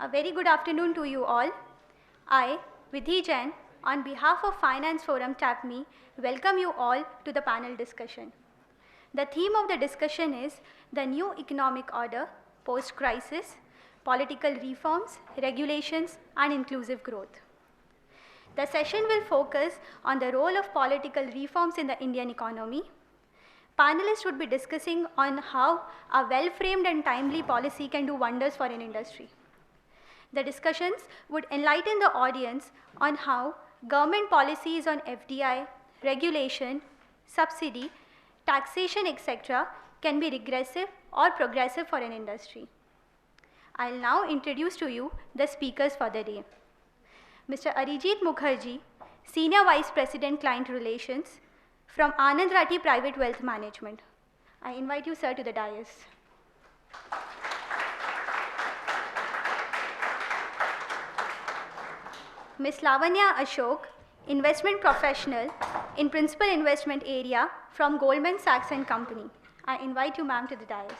A very good afternoon to you all. I, Vidhi Jain, on behalf of Finance Forum TAPMI, welcome you all to the panel discussion. The theme of the discussion is the new economic order, post-crisis, political reforms, regulations, and inclusive growth. The session will focus on the role of political reforms in the Indian economy. Panelists would be discussing on how a well-framed and timely policy can do wonders for an industry. The discussions would enlighten the audience on how government policies on FDI, regulation, subsidy, taxation, etc. can be regressive or progressive for an industry. I'll now introduce to you the speakers for the day. Mr. Arijit Mukherjee, Senior Vice President Client Relations from Anand Rathi Private Wealth Management. I invite you, sir, to the dais. Ms. Lavanya Ashok, Investment Professional in Principal Investment Area from Goldman Sachs and Company. I invite you, ma'am, to the dais.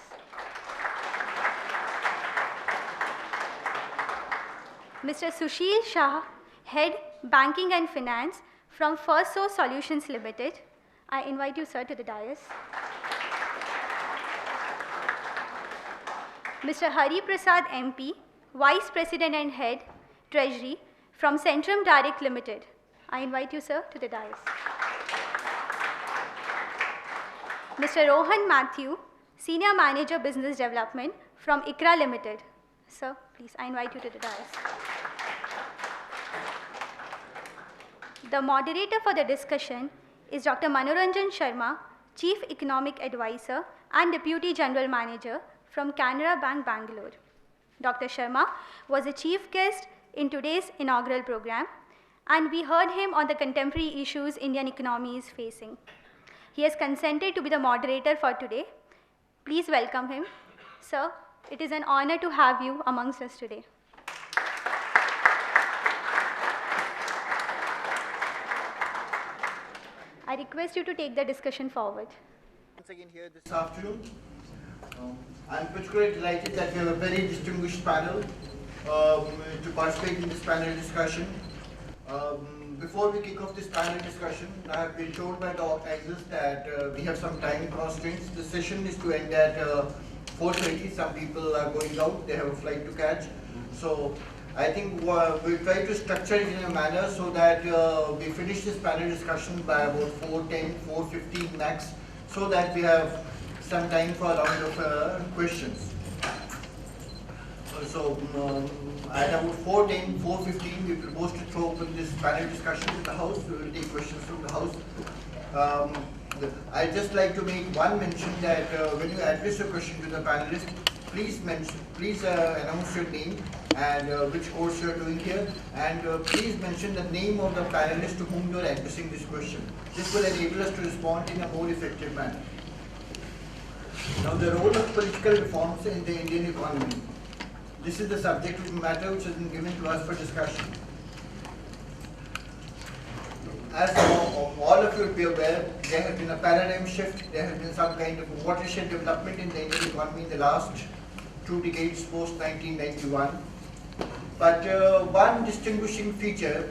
Mr. Sushil Shah, Head Banking and Finance from First Source Solutions Limited. I invite you, sir, to the dais. Mr. Hariprasad MP, Vice President and Head Treasury from Centrum Direct Limited. I invite you, sir, to the dais. Mr. Rohan Mathew, Senior Manager Business Development from ICRA Limited. Sir, please, I invite you to the dais. The moderator for the discussion is Dr. Manoranjan Sharma, Chief Economic Advisor and Deputy General Manager from Canara Bank, Bangalore. Dr. Sharma was a chief guest in today's inaugural program, and we heard him on the contemporary issues Indian economy is facing. He has consented to be the moderator for today. Please welcome him. Sir, it is an honor to have you amongst us today. I request you to take the discussion forward. Once again here this afternoon. I'm particularly delighted that we have a very distinguished panel to participate in this panel discussion. Before we kick off this panel discussion, I have been told by the organizers that we have some time constraints. The session is to end at 4:30. Some people are going out, they have a flight to catch. So I think we'll try to structure it in a manner so that we finish this panel discussion by about 4:10, 4:15 max, so that we have some time for a round of questions. So at about 4:10, 4:15, we propose to throw open this panel discussion with the House. We will take questions from the House. I'd just like to make one mention that when you address a question to the panelists, please announce your name and which course you are doing here, and please mention the name of the panelist to whom you are addressing this question. This will enable us to respond in a more effective manner. Now, the role of political reforms in the Indian economy. This is the subject matter which has been given to us for discussion. As all of you will be aware, there has been a paradigm shift, there has been some kind of a watershed development in the Indian economy in the last 2 decades post 1991. But one distinguishing feature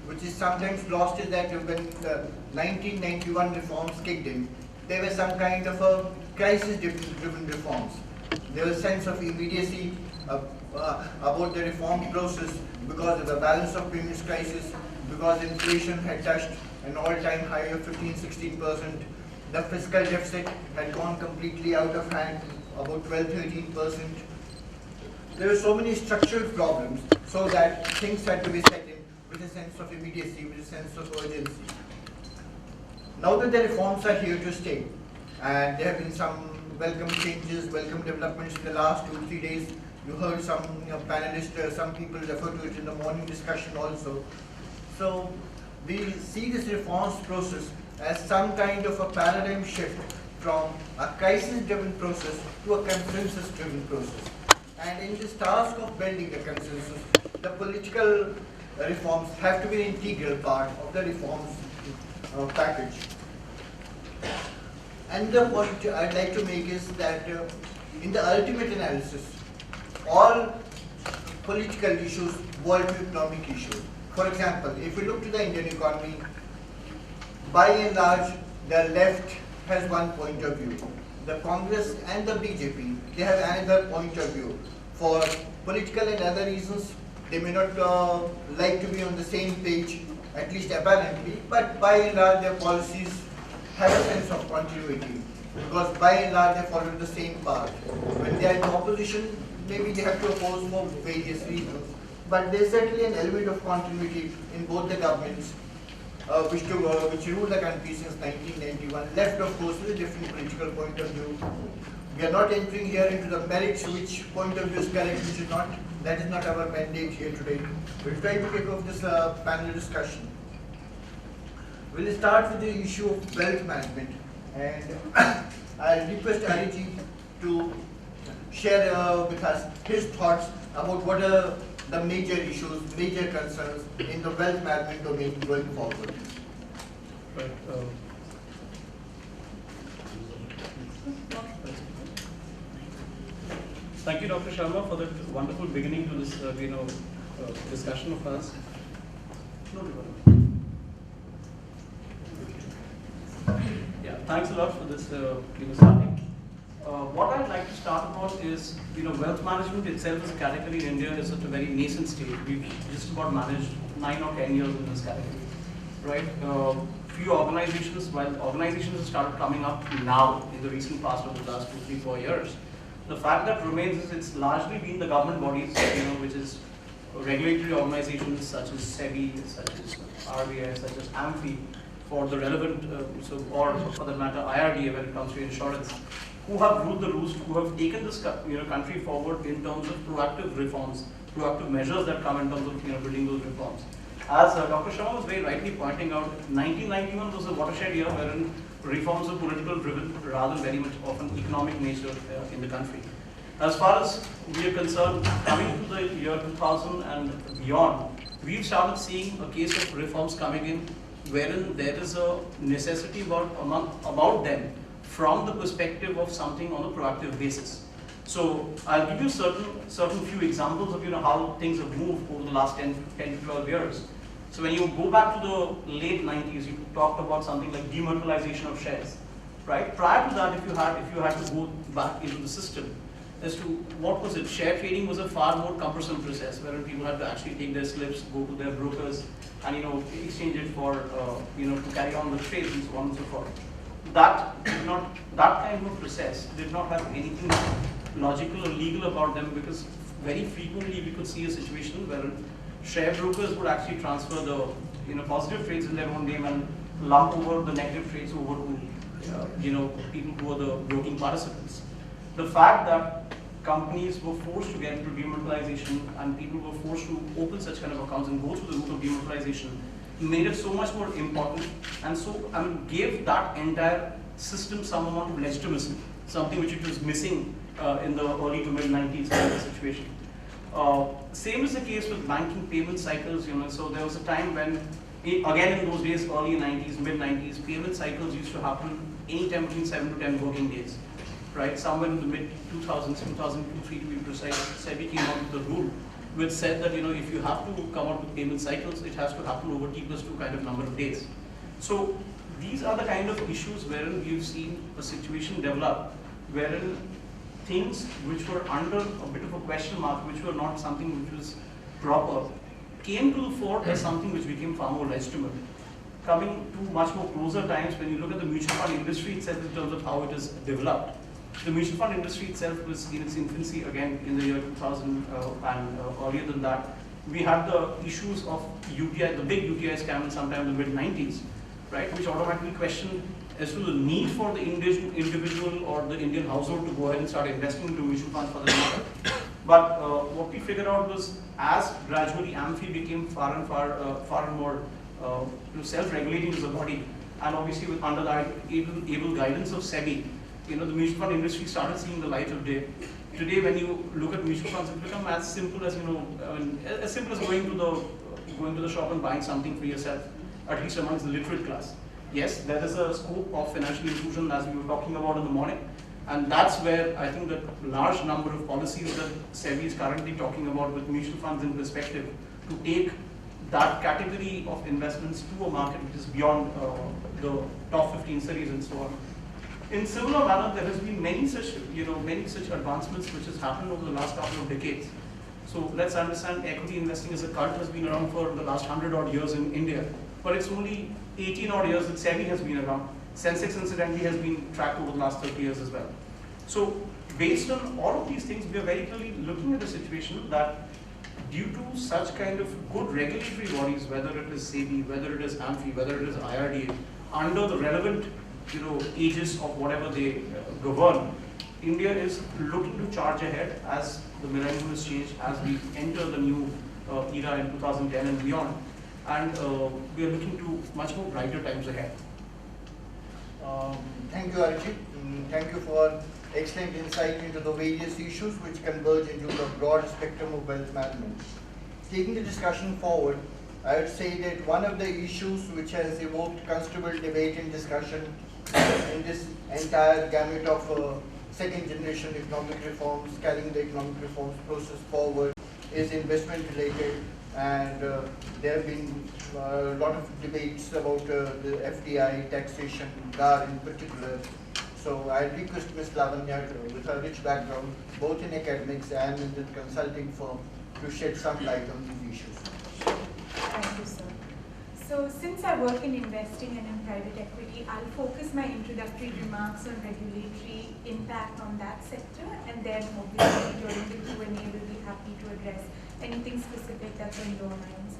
which is sometimes lost is that when the 1991 reforms kicked in, there was some kind of a crisis-driven reforms. There was a sense of immediacy about the reform process because of the balance of payments crisis, because inflation had touched an all-time high of 15-16%. The fiscal deficit had gone completely out of hand, about 12-13%. There were so many structural problems, so that things had to be set in with a sense of immediacy, with a sense of urgency. Now that the reforms are here to stay, and there have been some welcome changes, welcome developments in the last 2-3 days. You heard some panelists, some people refer to it in the morning discussion also. So we see this reforms process as some kind of a paradigm shift from a crisis-driven process to a consensus-driven process. And in this task of building the consensus, the political reforms have to be an integral part of the reforms package. And the point I'd like to make is that in the ultimate analysis, all political issues boil to economic issues. For example, if we look to the Indian economy, by and large, the left has one point of view. The Congress and the BJP, they have another point of view. For political and other reasons, they may not like to be on the same page, at least apparently, but by and large, their policies have a sense of continuity, because by and large, they follow the same path. When they are in opposition, maybe they have to oppose for various reasons, but there is certainly an element of continuity in both the governments which ruled the country since 1991. Left, of course, with a different political point of view. We are not entering here into the merits, which point of view is correct, which is not. That is not our mandate here today. We'll try to kick off this panel discussion. We'll start with the issue of wealth management, and I'll request Arijit to share with us his thoughts about what are the major issues, major concerns in the wealth management domain going forward. Right. Thank you, Dr. Sharma, for that wonderful beginning to this, discussion of us. Yeah, thanks a lot for this, starting. What I'd like to start about is, wealth management itself as a category in India is at a very nascent stage. We've just about managed 9 or 10 years in this category, right? Few organizations, while organizations have started coming up now in the recent past over the last 2, 3, 4 years, the fact that remains is it's largely been the government bodies, which is regulatory organizations such as SEBI, such as RBI, such as AMFI, for the relevant, or for that matter, IRDA when it comes to insurance, who have ruled the roost, who have taken this country forward in terms of proactive reforms, proactive measures that come in terms of building those reforms. As Dr. Shah was very rightly pointing out, 1991 was a watershed year wherein reforms were political driven rather than very much of an economic nature in the country. As far as we are concerned, coming to the year 2000 and beyond, we've started seeing a case of reforms coming in wherein there is a necessity about them from the perspective of something on a proactive basis. So I'll give you certain few examples of how things have moved over the last 10 to 12 years. So when you go back to the late 90s, you talked about something like demutualization of shares, right? Prior to that, if you had to go back into the system as to what was it, share trading was a far more cumbersome process wherein people had to actually take their slips, go to their brokers, and exchange it for to carry on the trades and so on and so forth. That kind of process did not have anything logical or legal about them, because very frequently we could see a situation where share brokers would actually transfer the positive trades in their own name and lump over the negative trades over to people who are the broking participants. The fact that companies were forced to get into demutualization and people were forced to open such kind of accounts and go through the route of demutualization made it so much more important, and gave that entire system some amount of legitimacy, something which it was missing in the early to mid 90s kind of situation. Same is the case with banking payment cycles. So there was a time when, again in those days, early 90s, mid 90s, payment cycles used to happen anytime between 7 to 10 working days, right? Somewhere in the mid 2000s, 2002, 3 to be precise, SEBI came out with the rule which said that if you have to come out with payment cycles, it has to happen over T+2 kind of number of days. So these are the kind of issues wherein we've seen a situation develop wherein things which were under a bit of a question mark, which were not something which was proper, came to the fore as something which became far more legitimate. Coming to much more closer times, when you look at the mutual fund industry itself in terms of how it is developed, the mutual fund industry itself was in its infancy again in the year 2000 and earlier than that. We had the issues of UTI, the big UTI scam sometime in the mid 90s, right, which automatically questioned as to the need for the individual or the Indian household to go ahead and start investing into mutual funds for the matter. But what we figured out was, as gradually AMFI became far and more self-regulating as a body, and obviously under the able guidance of SEBI, the mutual fund industry started seeing the light of day. Today, when you look at mutual funds, it's become as simple as as simple as going to the shop and buying something for yourself, at least amongst the literate class. Yes, there is a scope of financial inclusion as we were talking about in the morning, And that's where I think the large number of policies that SEBI is currently talking about with mutual funds in perspective to take that category of investments to a market which is beyond the top 15 cities and so on. In similar manner, there has been many such advancements which has happened over the last couple of decades. So let's understand equity investing as a cult has been around for the last 100 odd years in India, but it's only 18 odd years that SEBI has been around. Sensex incidentally has been tracked over the last 30 years as well. So based on all of these things, we are very clearly looking at a situation that due to such kind of good regulatory bodies, whether it is SEBI, whether it is AMFI, whether it is IRDA, under the relevant aegis of whatever they govern, India is looking to charge ahead as the millennium has changed, as we enter the new era in 2010 and beyond, and we are looking to much more brighter times ahead. Thank you, Arijit. Thank you for excellent insight into the various issues which converge into the broad spectrum of wealth management. Taking the discussion forward, I would say that one of the issues which has evoked considerable debate and discussion in this entire gamut of second generation economic reforms, carrying the economic reforms process forward, is investment related, and there have been a lot of debates about the FDI, taxation, GAR in particular. So I request Ms. Lavanya, with her rich background, both in academics and in the consulting firm, to shed some light on these issues. Thank you, sir. So since I work in investing and in private equity, I'll focus my introductory remarks on regulatory impact on that sector, and then obviously during the Q&A we'll be happy to address anything specific that's on your minds.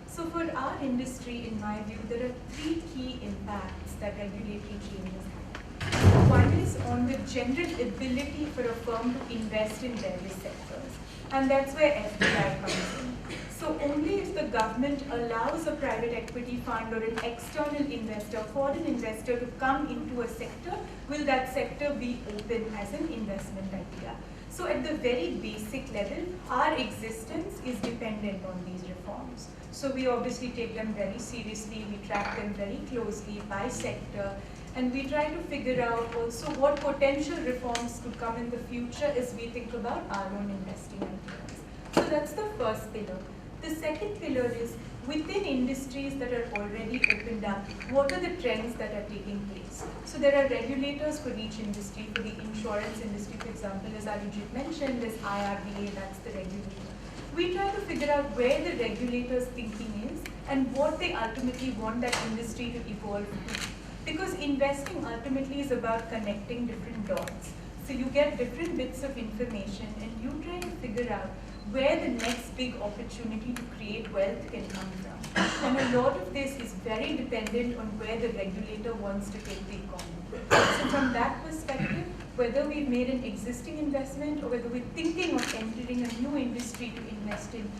So for our industry, in my view, there are three key impacts that regulatory changes have. One is on the general ability for a firm to invest in various sectors, and that's where FDI comes in. So only if the government allows a private equity fund or an external investor, foreign investor, to come into a sector, will that sector be open as an investment idea. So at the very basic level, our existence is dependent on these reforms. So we obviously take them very seriously, we track them very closely by sector, and we try to figure out also what potential reforms could come in the future as we think about our own investing ideas. So that's the first pillar. The second pillar is, within industries that are already opened up, what are the trends that are taking place? So there are regulators for each industry. For the insurance industry, for example, as Arijit mentioned, there's IRDA, that's the regulator. We try to figure out where the regulator's thinking is and what they ultimately want that industry to evolve to. Because investing ultimately is about connecting different dots. So you get different bits of information and you try to figure out where the next big opportunity to create wealth can come from. And a lot of this is very dependent on where the regulator wants to take the economy. So from that perspective, whether we've made an existing investment or whether we're thinking of entering a new industry to invest in,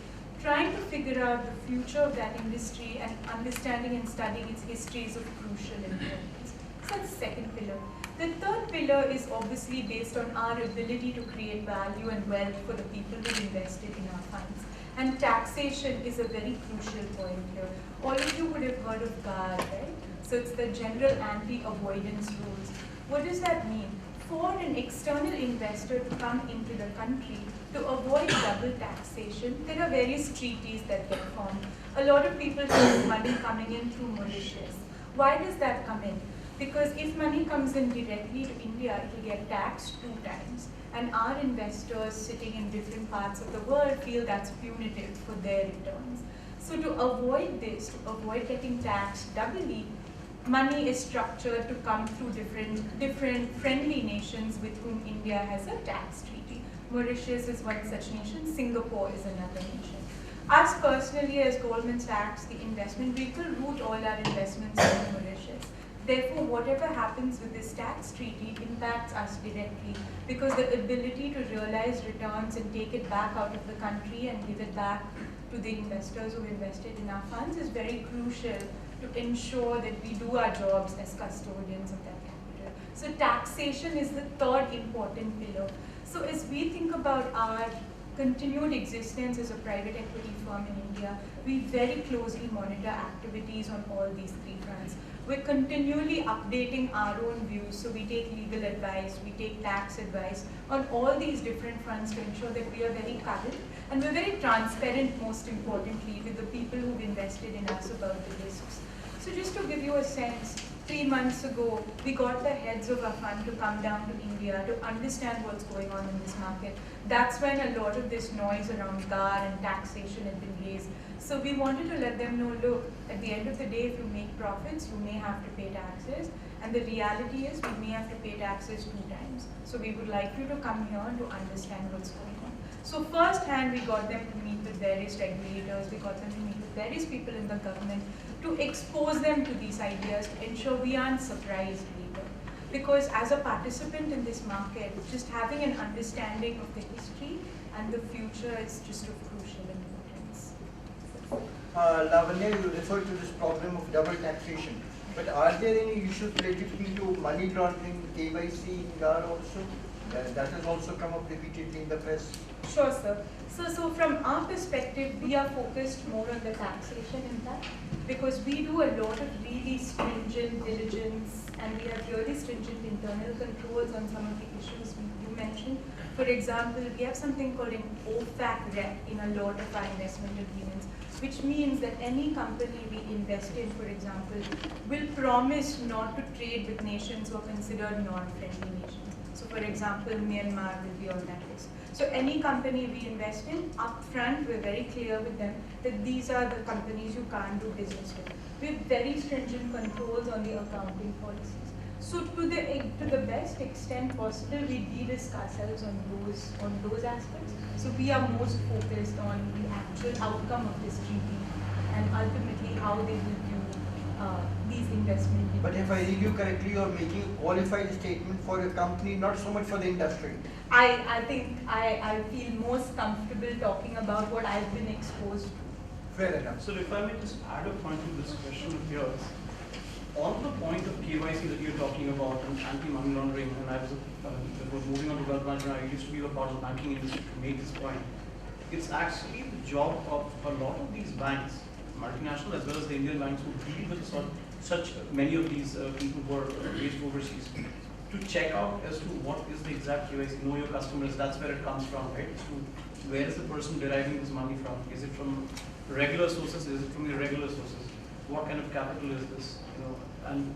trying to figure out the future of that industry and understanding and studying its history is of crucial importance. So that's the second pillar. The third pillar is obviously based on our ability to create value and wealth for the people who invested in our funds. And taxation is a very crucial point here. All of you would have heard of GAR, right? So it's the General Anti-Avoidance Rules. What does that mean? For an external investor to come into the country, to avoid double taxation, there are various treaties that get formed. A lot of people have money coming in through Mauritius. Why does that come in? Because if money comes in directly to India, it will get taxed 2 times. And our investors sitting in different parts of the world feel that's punitive for their returns. So to avoid this, to avoid getting taxed doubly, money is structured to come through different friendly nations with whom India has a tax treaty. Mauritius is one such nation, Singapore is another nation. Us personally as Goldman Sachs, the investment vehicle, route all our investments in Mauritius. Therefore, whatever happens with this tax treaty impacts us directly, because the ability to realize returns and take it back out of the country and give it back to the investors who invested in our funds is very crucial to ensure that we do our jobs as custodians of that capital. So taxation is the third important pillar. So as we think about our continued existence as a private equity firm in India, we very closely monitor activities on all these 3 fronts. we're continually updating our own views. So we take legal advice, we take tax advice on all these different fronts to ensure that we are very current and we're very transparent, most importantly, with the people who've invested in us about the risks. So just to give you a sense, 3 months ago, we got the heads of our fund to come down to India to understand what's going on in this market. That's when a lot of this noise around GAR and taxation had been raised. So we wanted to let them know, look, at the end of the day, if you make profits, you may have to pay taxes. And the reality is we may have to pay taxes 2 times. So we would like you to come here to understand what's going on. So firsthand, we got them to meet with various regulators, we got them to meet with various people in the government to expose them to these ideas to ensure we aren't surprised later. Because as a participant in this market, just having an understanding of the history and the future is just of crucial importance. Lavanya, you referred to this problem of double taxation. But are there any issues related to money laundering, KYC in GAR also? That has also come up repeatedly in the press. Sure, sir. So from our perspective, we are focused more on the taxation impact because we do a lot of really stringent diligence and we have really stringent internal controls on some of the issues you mentioned. For example, we have something called an OFAC rep in a lot of our investment agreements, which means that any company we invest in, for example, will promise not to trade with nations who are considered non-friendly nations. So for example, Myanmar will be on that list. So any company we invest in, upfront, we're very clear with them that these are the companies you can't do business with. We have very stringent controls on the accounting policies. So to the best extent possible, we de-risk ourselves on those aspects. So we are most focused on the actual outcome of this treaty and ultimately how they will view these investment. But if I read you correctly, you're making a qualified statement for your company, not so much for the industry. I think I feel most comfortable talking about what I've been exposed to. Fair enough. So if I may just add a point to this question of yours, on the point of KYC that you're talking about and anti-money laundering, and I was before moving on to wealth management, I used to be a part of the banking industry to make this point. It's actually the job of a lot of these banks, multinational as well as the Indian banks who deal with such many of these people who are based overseas, to check out as to what is the exact KYC, know your customers, that's where it comes from, right? So where is the person deriving this money from? Is it from regular sources? Is it from irregular sources? What kind of capital is this? And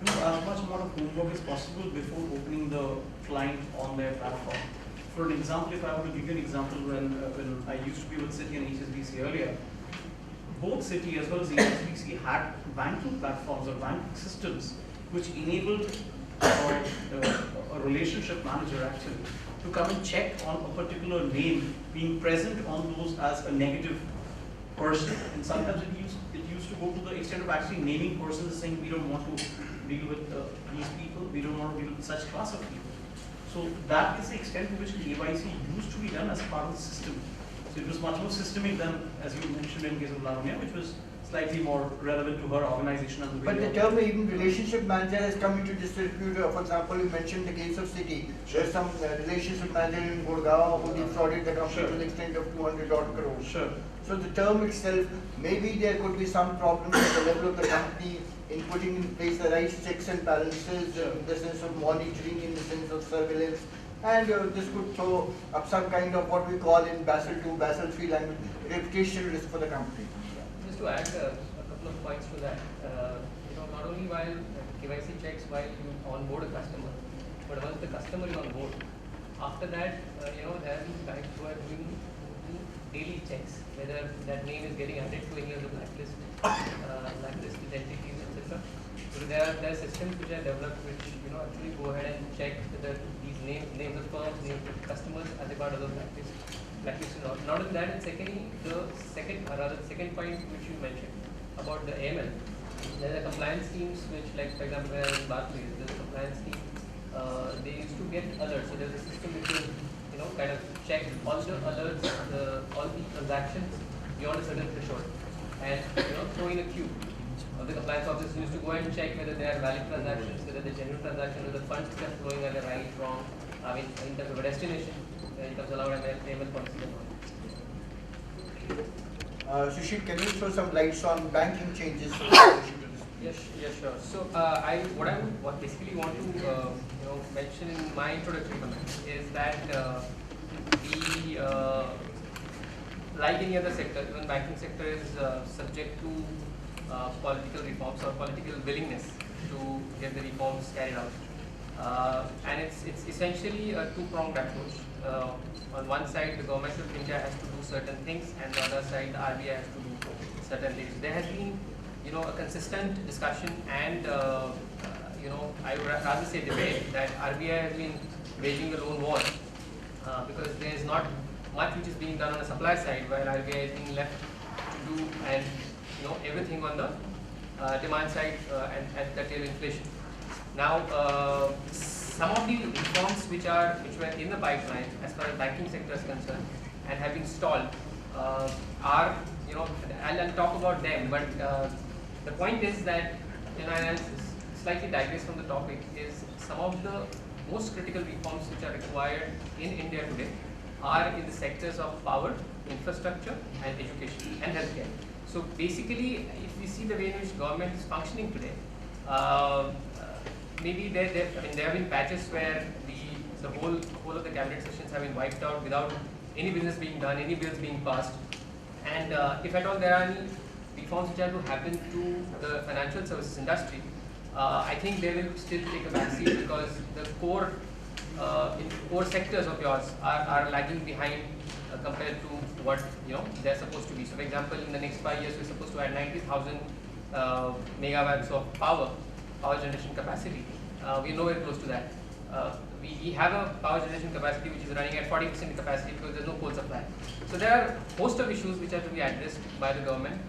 do as much amount of homework as possible before opening the client on their platform. For an example, if I were to give you an example, when I used to be with Citi and HSBC earlier, both Citi as well as HSBC had banking platforms or banking systems which enabled a relationship manager actually to come and check on a particular name being present on those as a negative person. And sometimes it used to go to the extent of actually naming persons saying we don't want to deal with these people, we don't want to deal with such class of people. So that is the extent to which KYC used to be done as part of the system. So it was much more systemic than, as you mentioned in case of Lavanya, which was slightly more relevant to her organization and the way. But the term even relationship manager has come into disrepute. For example, you mentioned the case of Citi. Sure. There's some relationship manager in Gurgaon who defrauded the company Sure. to the extent of 200 odd crores. Sure. So the term itself, maybe there could be some problems at the level of the company in putting in place the right checks and balances, in the sense of monitoring, in the sense of surveillance. And this could throw up some kind of what we call in Basel II, Basel III language, reputational risk for the company. Just to add a couple of points to that, not only while KYC checks while you onboard a customer, but once the customer is on board, after that, there are these banks who are doing daily checks, whether that name is getting added to any of the blacklisted entities, etc. So there are systems which are developed which actually go ahead and check whether these names of firms, names of customers are they part of the blacklist or not. Not only that, and secondly, the second point which you mentioned about the AML, there are compliance teams which, like for example, when I was in Barclays, the compliance team, they used to get alerts. So there's a system which will kind of check all the alerts, all the transactions beyond a certain threshold, and throw in a queue. The compliance officers used to go and check whether they are valid transactions, whether they're genuine transactions, whether the funds which are flowing are the right, wrong, in terms of a destination, in terms of allowed AML policy and all. Sushil, can you throw some lights on banking changes? Yes, sure. So what I would basically want to mention in my introductory comment is that the like any other sector, even banking sector is subject to political reforms or political willingness to get the reforms carried out. And it's essentially a two-pronged approach. On one side, the government of India has to do certain things, and the other side, the RBI has to do certain things. There has been, a consistent discussion, and I would rather say debate that RBI has been waging a lone war because there is not much which is being done on the supply side, while RBI is being left to do and everything on the demand side and curtail inflation. Now, some of the reforms which were in the pipeline as far as banking sector is concerned and have been stalled are, I'll talk about them, but the point is that, I'll slightly digress from the topic, is some of the most critical reforms which are required in India today are in the sectors of power, infrastructure and education and healthcare. So basically, if we see the way in which government is functioning today, maybe there have been patches where the whole of the cabinet sessions have been wiped out without any business being done, any bills being passed, and if at all there are any reforms which are to happen to the financial services industry, I think they will still take a backseat because the core sectors of yours are lagging behind compared to what they're supposed to be. So, for example, in the next 5 years, we're supposed to add 90,000 megawatts of power generation capacity. We're nowhere close to that. We have a power generation capacity which is running at 40% capacity because there's no coal supply. So there are a host of issues which are to be addressed by the government,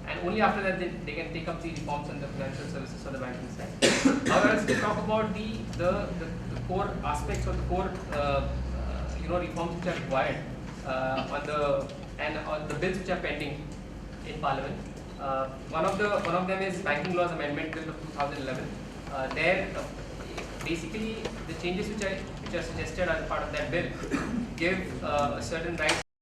and only after that they can take up the reforms on the financial services or the banking side. However, let's talk about the core aspects or the core reforms which are required on the bills which are pending in Parliament. One of them is Banking Laws Amendment Bill of 2011. Basically the changes which are suggested as part of that bill give certain rights